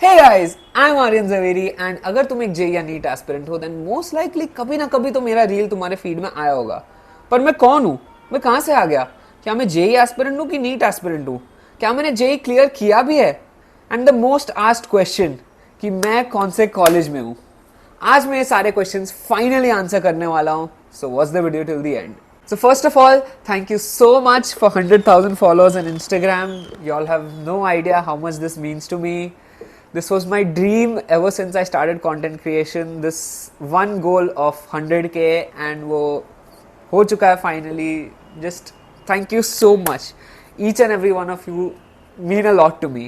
Hey guys, I'm Aryan Zaveri and अगर तुम एक जे या नीट एस्पिरेंट हो देन मोस्ट लाइकली कभी ना कभी तो मेरा रील तुम्हारे फीड में आया होगा। पर मैं कौन हूँ? मैं कहाँ से आ गया? क्या मैं जे एस्पिरेंट हूँ कि नीट एस्पिरेंट हूँ? क्या मैंने जे क्लियर किया भी है? And the most asked question कि मैं कौन से कॉलेज में हूँ। आज मैं ये सारे क्वेश्चंस फाइनली आंसर करने वाला हूँ, so watch the video till the end. So first of all, thank you so much for 100,000 followers on Instagram. You all have no idea how much this means to me. This was my dream ever since I started content creation. This one goal of 100k and वो हो चुका है finally. Just thank you so much. Each and every one of you mean a lot to me.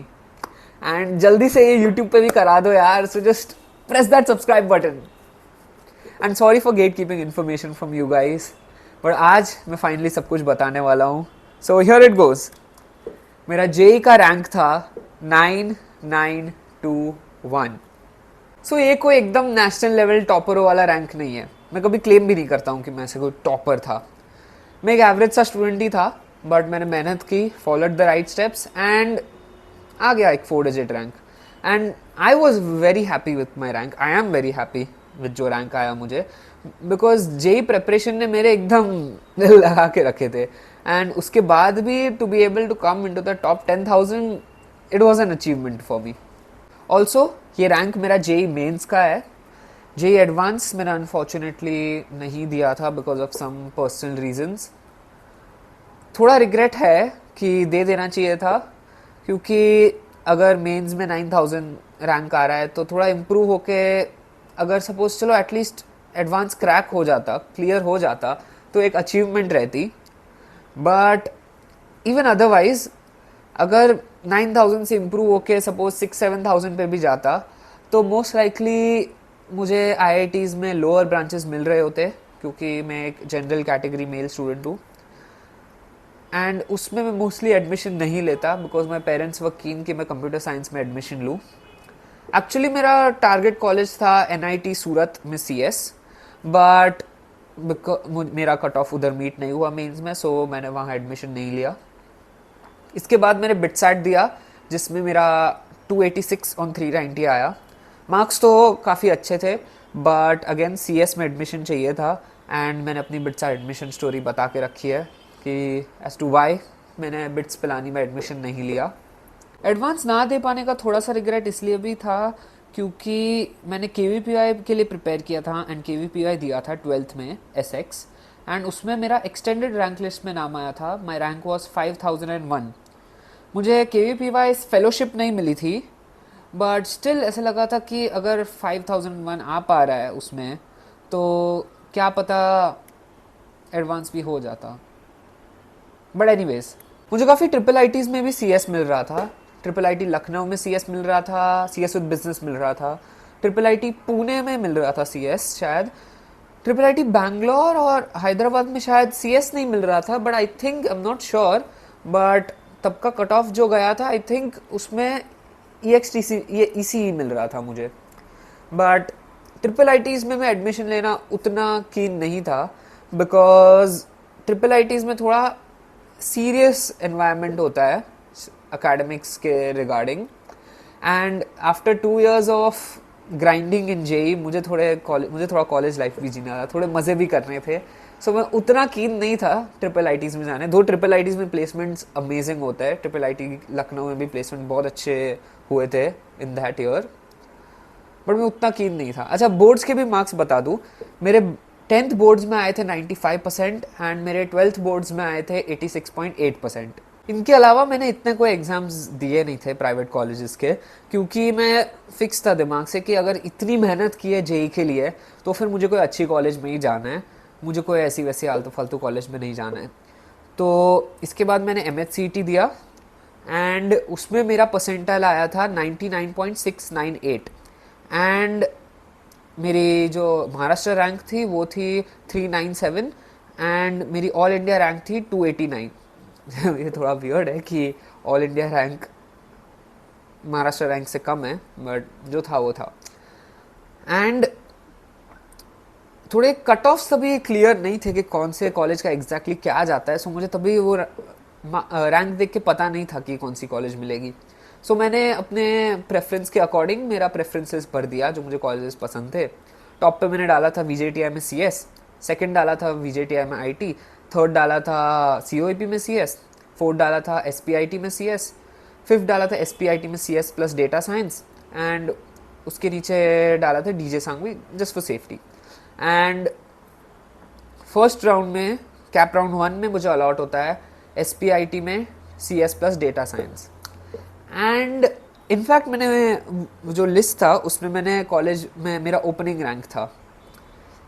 And जल्दी से ये YouTube पे भी करा दो यार. So just press that subscribe button. And sorry for gatekeeping information from you guys. पर आज मैं फाइनली सब कुछ बताने वाला हूँ. So here it goes. मेरा जेई का रैंक था 9921. सो ये कोई एकदम नेशनल लेवल टॉपर वाला रैंक नहीं है. मैं कभी क्लेम भी नहीं करता हूँ कि मैं ऐसे कोई टॉपर था. मैं एक एवरेज सा स्टूडेंट ही था, बट मैंने मेहनत की, followed the right steps and आ गया एक 4 digit rank. And I was very happy with my rank. I am very happy with जो रैंक आया मुझे, बिकॉज जेई प्रेपरेशन ने मेरे एकदम दिल लगा के रखे थे. एंड उसके बाद भी to be able to come in to the top 10,000, it was an achievement for me. Also ये रैंक मेरा जेई मेन्स का है. जेई एडवांस मैंने अनफॉर्चुनेटली नहीं दिया था because of some personal reasons. थोड़ा रिग्रेट है कि दे देना चाहिए था, क्योंकि अगर मेंस में 9,000 रैंक आ रहा है तो थोड़ा इम्प्रूव होके अगर सपोज चलो एटलीस्ट एडवांस क्रैक हो जाता, क्लियर हो जाता, तो एक अचीवमेंट रहती. बट इवन अदरवाइज अगर 9,000 से इम्प्रूव होके सपोज 6-7,000 पे भी जाता तो मोस्ट लाइकली मुझे IITs में लोअर ब्रांचेस मिल रहे होते, क्योंकि मैं एक जनरल कैटेगरी मेल स्टूडेंट हूँ. एंड उसमें मैं मोस्टली एडमिशन नहीं लेता बिकॉज माई पेरेंट्स वर कीन कि मैं कंप्यूटर साइंस में एडमिशन लूँ. एक्चुअली मेरा टारगेट कॉलेज था NIT सूरत में CS, बट मेरा कट ऑफ उधर मीट नहीं हुआ मेंस में, सो मैंने वहाँ एडमिशन नहीं लिया. इसके बाद मैंने बिटसैट दिया जिसमें मेरा 286 on 390 आया. मार्क्स तो काफ़ी अच्छे थे, बट अगेन CS में एडमिशन चाहिए था. एंड मैंने अपनी बिटसैट एडमिशन स्टोरी बता के रखी है कि एज टू वाई मैंने बिट्स पिलानी में एडमिशन नहीं लिया. एडवांस ना दे पाने का थोड़ा सा रिग्रेट इसलिए भी था क्योंकि मैंने KVPI के लिए प्रिपेयर किया था एंड KVPI दिया था 12th में SX. एंड उसमें मेरा एक्सटेंडेड रैंक लिस्ट में नाम आया था. माई रैंक वॉज 5001. मुझे KVPI फेलोशिप नहीं मिली थी, बट स्टिल ऐसा लगा था कि अगर 5001 आ पा रहा है उसमें तो क्या पता एडवांस भी हो जाता. बट एनीवेज मुझे काफ़ी IIITs में भी CS मिल रहा था. IIIT लखनऊ में CS मिल रहा था, CS विद बिजनेस मिल रहा था. IIIT पुणे में मिल रहा था CS शायद. IIIT बैंगलोर और हैदराबाद में शायद CS नहीं मिल रहा था, but I think I am not sure. But तब का कट ऑफ जो गया था आई थिंक उसमें ECE मिल रहा था मुझे. बट IIITs में मैं एडमिशन लेना उतना कीन नहीं था बिकॉज IIITs में थोड़ा सीरियस एनवायरनमेंट होता है एकेडमिक्स के regarding. And after 2 years of grinding in JEE मुझे थोड़ा कॉलेज लाइफ भी जीना था, थोड़े मज़े भी करने थे. सो मैं उतना कीन नहीं था IIITs में जाने. दो IIITs में प्लेसमेंट्स अमेजिंग होता है. IIIT लखनऊ में भी प्लेसमेंट बहुत अच्छे हुए थे इन दैट ईयर, बट मैं उतना कीन नहीं था. अच्छा, बोर्ड्स के भी मार्क्स बता दूँ. मेरे 10th बोर्ड्स में आए थे 95% एंड मेरे 12th बोर्ड्स में आए थे 86.8%. इनके अलावा मैंने इतने कोई एग्ज़ाम्स दिए नहीं थे प्राइवेट कॉलेजेस के, क्योंकि मैं फिक्स था दिमाग से कि अगर इतनी मेहनत की है जेई के लिए तो फिर मुझे कोई अच्छी कॉलेज में ही जाना है, मुझे कोई ऐसी वैसी आलतू फालतू कॉलेज में नहीं जाना है. तो इसके बाद मैंने MHCET दिया एंड उसमें मेरा परसेंटाइल आया था 99.698. एंड मेरी जो महाराष्ट्र रैंक थी वो थी 397 एंड मेरी ऑल इंडिया रैंक थी 289. ये थोड़ा वियर्ड है कि all India rank Maharashtra rank से कम है, बट जो था वो था. एंड थोड़े कट ऑफ सभी क्लियर नहीं थे कि कौन से कॉलेज का एग्जैक्टली क्या जाता है. सो मुझे तभी वो रैंक देख के पता नहीं था कि कौन सी कॉलेज मिलेगी. सो मैंने अपने प्रेफरेंस के अकॉर्डिंग मेरा प्रेफरेंसेस भर दिया जो मुझे कॉलेजेस पसंद थे। टॉप पे मैंने डाला था VJTI में CS, सेकंड डाला था VJTI में IT, थर्ड डाला था COEP में CS, फोर्थ डाला था SPIT में CS, फिफ्थ डाला था SPIT में CS plus data science, and उसके नीचे डाला था DJ Sangvi just for safety. And first round में कैप राउंड 1 में मुझे अलॉट होता है SPIT में CS plus data science. And in fact मैंने जो लिस्ट था उसमें मैंने कॉलेज में मेरा ओपनिंग रैंक था,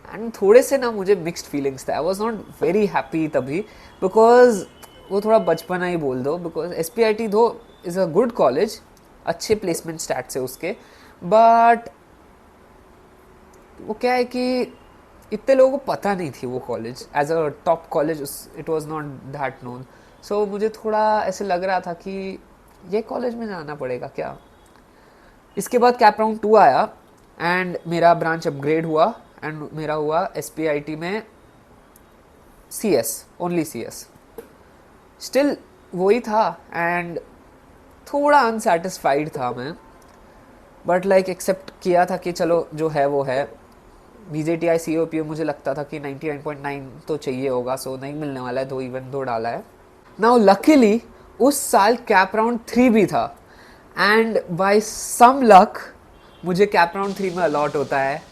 एंड थोड़े से ना मुझे मिक्स्ड फीलिंग्स था। I was not very happy तभी, बिकॉज वो थोड़ा बचपना ही बोल दो, बिकॉज SPIT दो इज़ अ गुड कॉलेज, अच्छे प्लेसमेंट स्टैट्स है उसके, बट वो क्या है कि इतने लोगों को पता नहीं थी वो college as a top college, it was not that known. So मुझे थोड़ा ऐसे लग रहा था कि ये कॉलेज में जाना पड़ेगा क्या। इसके बाद कैप राउंड 2 आया एंड मेरा ब्रांच अपग्रेड हुआ एंड मेरा हुआ SPIT में CS, ओनली CS। स्टिल वही था एंड थोड़ा अनसेटिस्फाइड था मैं, बट लाइक एक्सेप्ट किया था कि चलो जो है वो है। VJTI COP मुझे लगता था कि 99.9 तो चाहिए होगा, सो नहीं मिलने वाला है, दो इवन दो डाला है। नाउ लकीली उस साल कैप राउंड 3 भी था एंड बाय सम लक मुझे कैप राउंड 3 में अलॉट होता है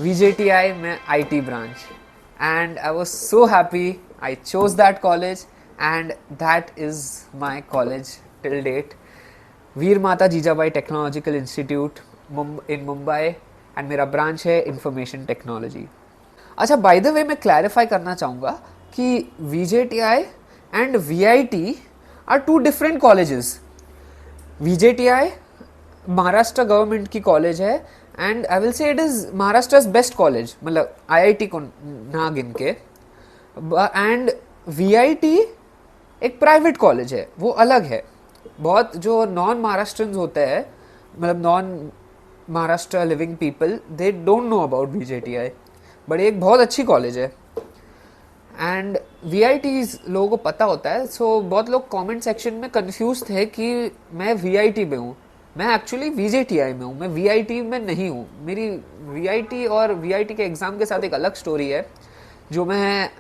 VJTI में IT branch, and I was so happy I chose that college and that is my college till date, Veer Mata Jijabai technological institute in Mumbai, and मेरा branch है information technology. अच्छा, by the way मैं clarify करना चाहूँगा कि VJTI and VIT are two different colleges. VJTI Maharashtra government की college है and I will say it is Maharashtra best college, मतलब IIT को ना गिन के, एंड VIT एक प्राइवेट कॉलेज है, वो अलग है। बहुत जो नॉन महाराष्ट्रन होते हैं, मतलब non Maharashtra living people, they don't know about VJTI, but एक बहुत अच्छी कॉलेज है एंड VIT लोगों को पता होता है। सो बहुत लोग कमेंट सेक्शन में कंफ्यूज थे कि मैं VIT में हूँ, मैं एक्चुअली VJTI में हूँ, मैं VIT में नहीं हूँ। मेरी VIT और VIT के एग्ज़ाम के साथ एक अलग स्टोरी है जो मैं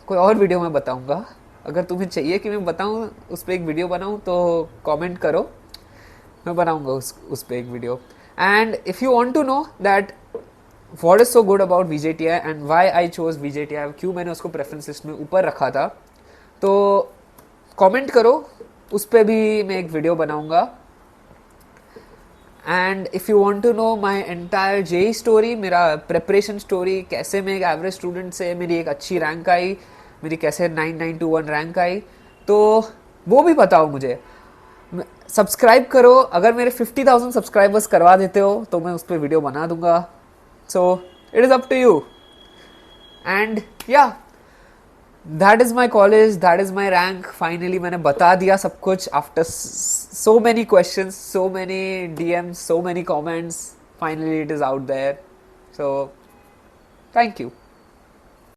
कोई और वीडियो में बताऊँगा। अगर तुम्हें चाहिए कि मैं बताऊँ, उस पर एक वीडियो बनाऊँ, तो कमेंट करो, मैं बनाऊँगा उस पर एक video. And if you want to know that what is so good about VJTI and why I chose VJTI, क्यों मैंने उसको प्रेफरेंस लिस्ट में ऊपर रखा था, तो कमेंट करो, उस पर भी मैं एक वीडियो बनाऊंगा। And if you want to know my entire JEE story, मेरा प्रेपरेशन स्टोरी, कैसे मैं एक एवरेज स्टूडेंट से मेरी एक अच्छी रैंक आई, मेरी कैसे 9921 रैंक आई, तो वो भी बताओ मुझे। सब्सक्राइब करो, अगर मेरे 50,000 सब्सक्राइबर्स करवा देते हो तो मैं उस पर वीडियो बना दूंगा। So it is up to you, and yeah, that is my college, that is my rank. Finally मैंने बता दिया सब कुछ after so many questions, so many DMs, so many comments. Finally it is out there. So thank you.